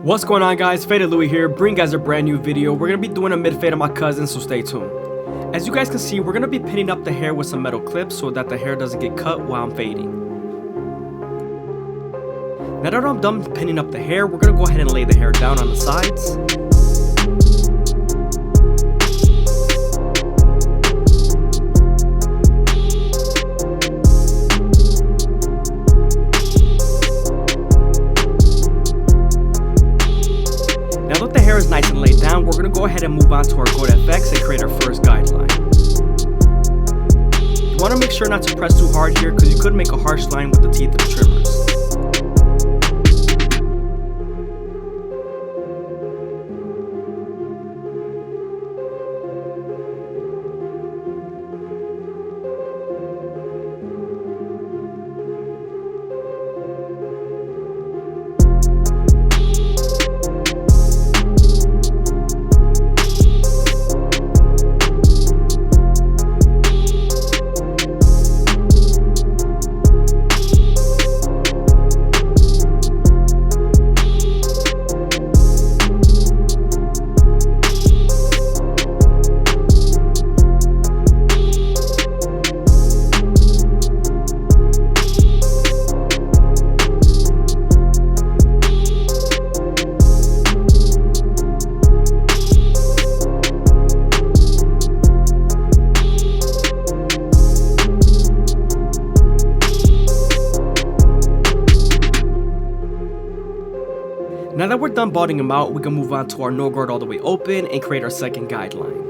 What's going on, guys? FadeitLuie here, bringing you guys a brand new video. We're going to be doing a mid-fade on my cousin, so stay tuned. As you guys can see, we're going to be pinning up the hair with some metal clips so that the hair doesn't get cut while I'm fading. Now that I'm done pinning up the hair, we're going to go ahead and lay the hair down on the sides. Now that the hair is nice and laid down, we're going to go ahead and move on to our Gold FX and create our first guideline. You want to make sure not to press too hard here because you could make a harsh line with the teeth of the trimmers. Now that we're done balding him out, we can move on to our no guard all the way open and create our second guideline.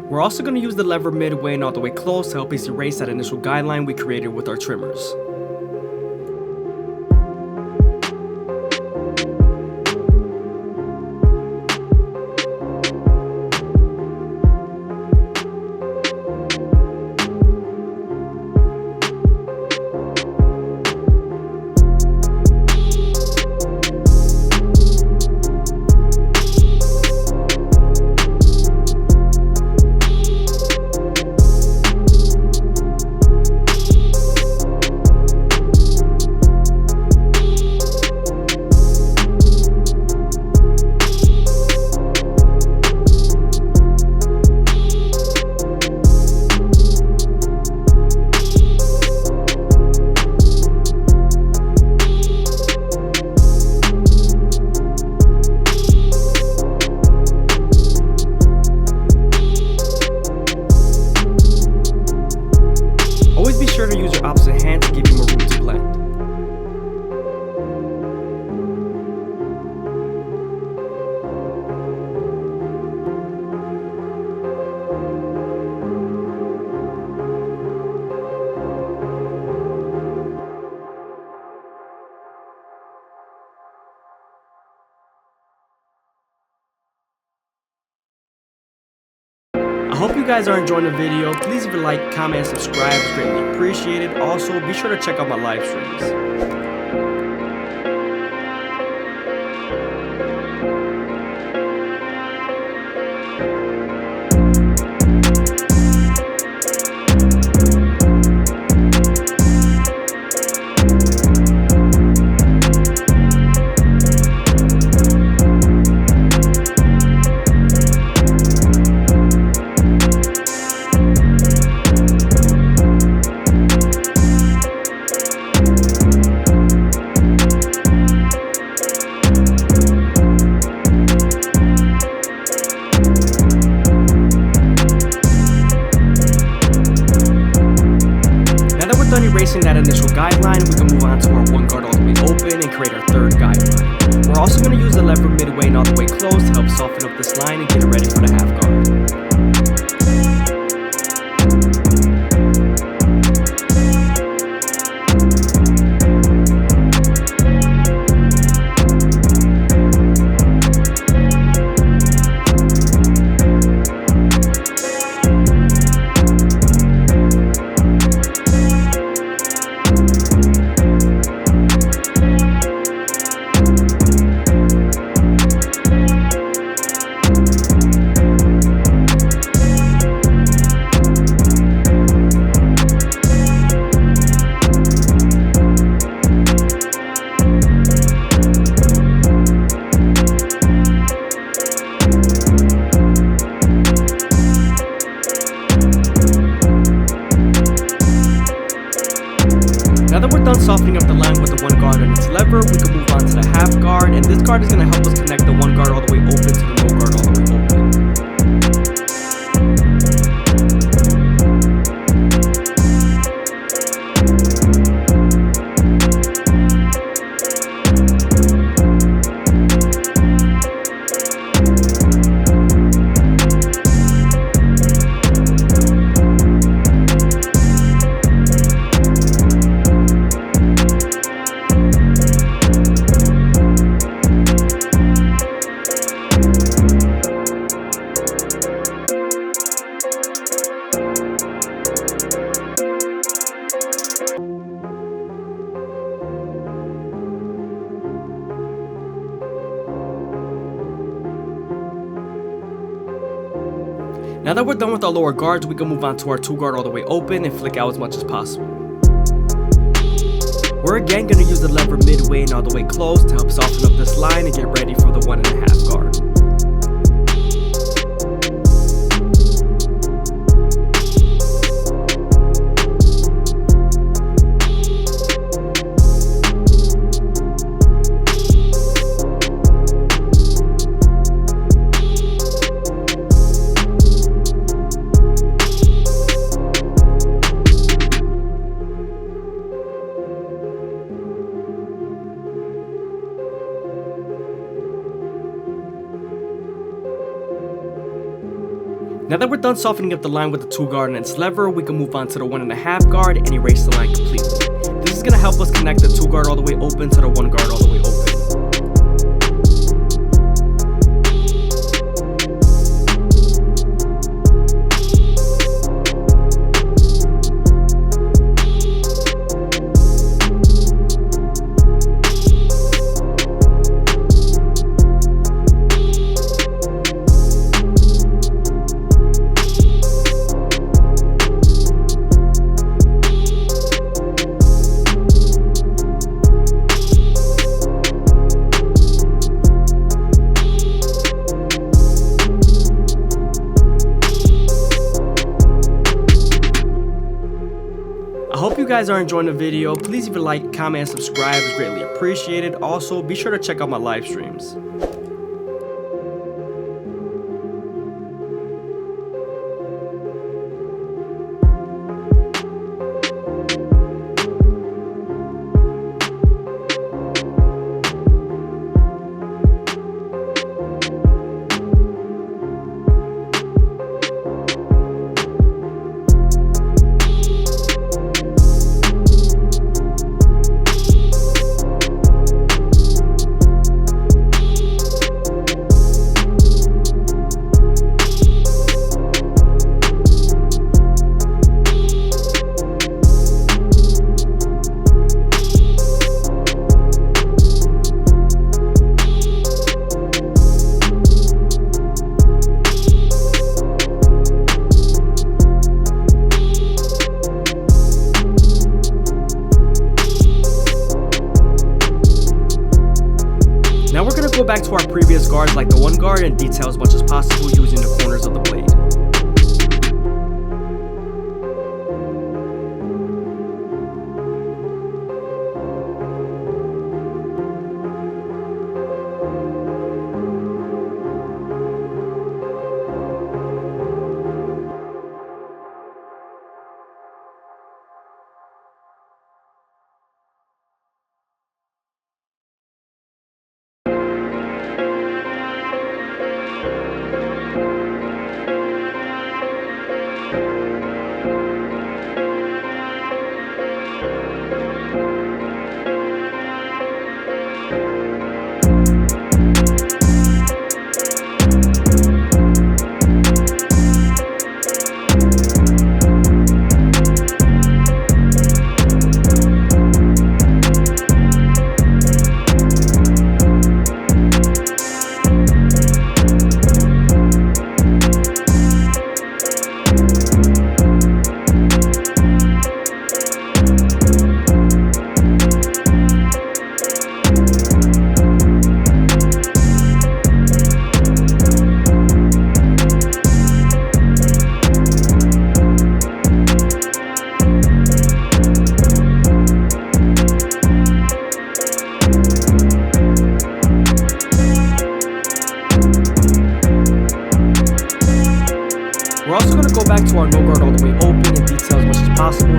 We're also going to use the lever midway and all the way close to help us erase that initial guideline we created with our trimmers. Always be sure to use your opposite hand to give you more room to blend. I hope you guys are enjoying the video. Please leave a like, comment, and subscribe. It's greatly appreciated. Also, be sure to check out my live streams. Done erasing that initial guideline, we can move on to our one guard all the way open and create our third guideline. We're also going to use the lever midway and all the way close to help soften up this line and get it ready for the half guard. softening up the line with the one guard and its lever, we can move on to the half guard, and this guard is going to help us connect the one guard all the way open to the no guard all the way open. Now that we're done with our lower guards, we can move on to our two guard all the way open and flick out as much as possible. We're again going to use the lever midway and all the way close to help soften up this line and get ready for the 1.5 guard. Now that we're done softening up the line with the two guard and its lever, we can move on to the 1.5 guard and erase the line completely. This is going to help us connect the two guard all the way open to the one guard all the way open. I hope you guys are enjoying the video. Please leave a like, comment, and subscribe. It's greatly appreciated. Also, be sure to check out my live streams. Now we're going to go back to our previous guards like the one guard and detail as much as possible using the corners of the blade.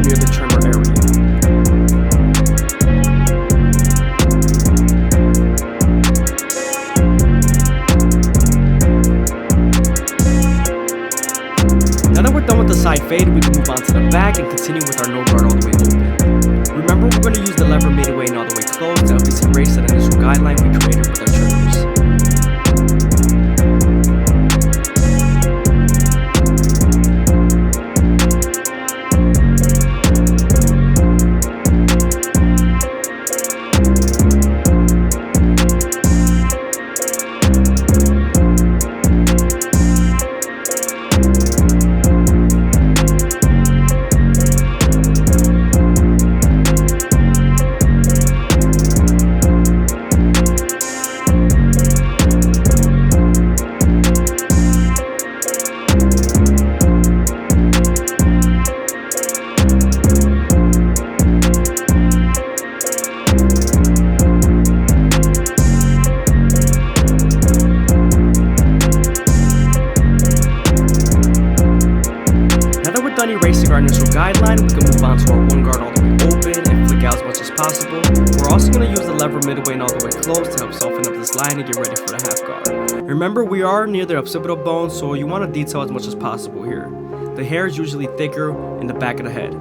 near the trimmer area. Now that we're done with the side fade, we can move on to the back and continue with our no guard all the way open. Remember, we're going to use the lever midway and all the way closed to help us erase that initial guideline we created with our trimmers. Done erasing our initial guideline, we can move on to our one guard all the way open and flick out as much as possible. We're also going to use the lever midway and all the way closed to help soften up this line and get ready for the half guard. Remember, we are near the occipital bone, so you want to detail as much as possible here. The hair is usually thicker in the back of the head.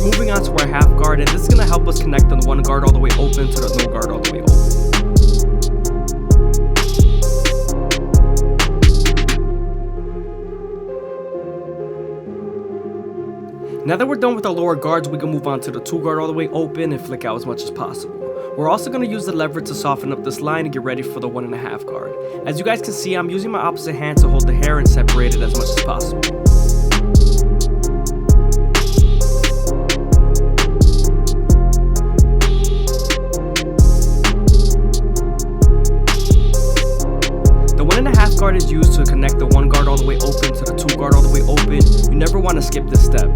Moving on to our half guard, and this is going to help us connect the one guard all the way open to the no guard all the way open. Now that we're done with our lower guards, we can move on to the two guard all the way open and flick out as much as possible. We're also going to use the lever to soften up this line and get ready for the 1.5 guard. As you guys can see, I'm using my opposite hand to hold the hair and separate it as much as possible. Guard is used to connect the one guard all the way open to the two guard all the way open. You never want to skip this step.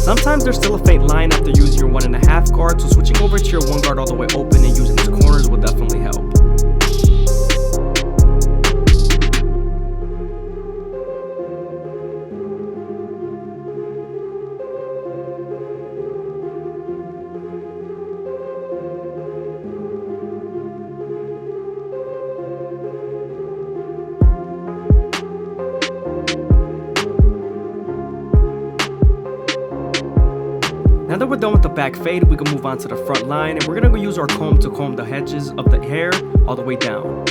Sometimes there's still a faint line after using your 1.5 guard, so switching over to your one guard all the way open and using its corners will definitely help. Now that we're done with the back fade, we can move on to the front line, and we're going to use our comb to comb the edges of the hair all the way down.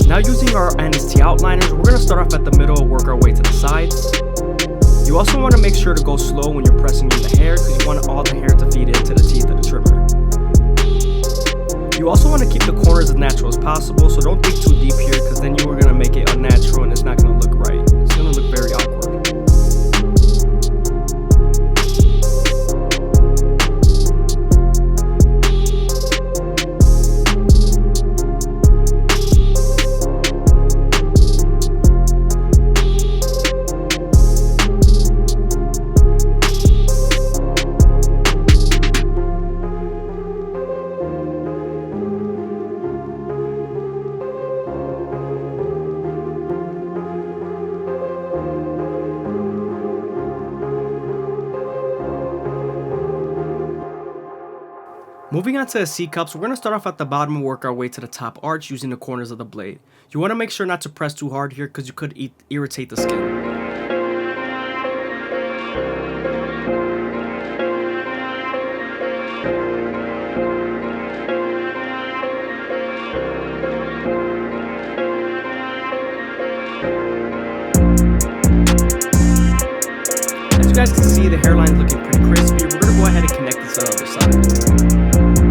Now using our NST outliners, we're going to start off at the middle and work our way to the sides. You also want to make sure to go slow when you're pressing in the hair because you want all the hair to feed into the teeth of the trimmer. You also want to keep the corners as natural as possible, so don't dig too deep here because then you are going to make it unnatural and it's not going to look right. It's going to look very awkward. Moving on to the C-cups, we're going to start off at the bottom and work our way to the top arch using the corners of the blade. You want to make sure not to press too hard here because you could irritate the skin. guys can see, the hairline is looking pretty crispy. We're gonna go ahead and connect this on the other side.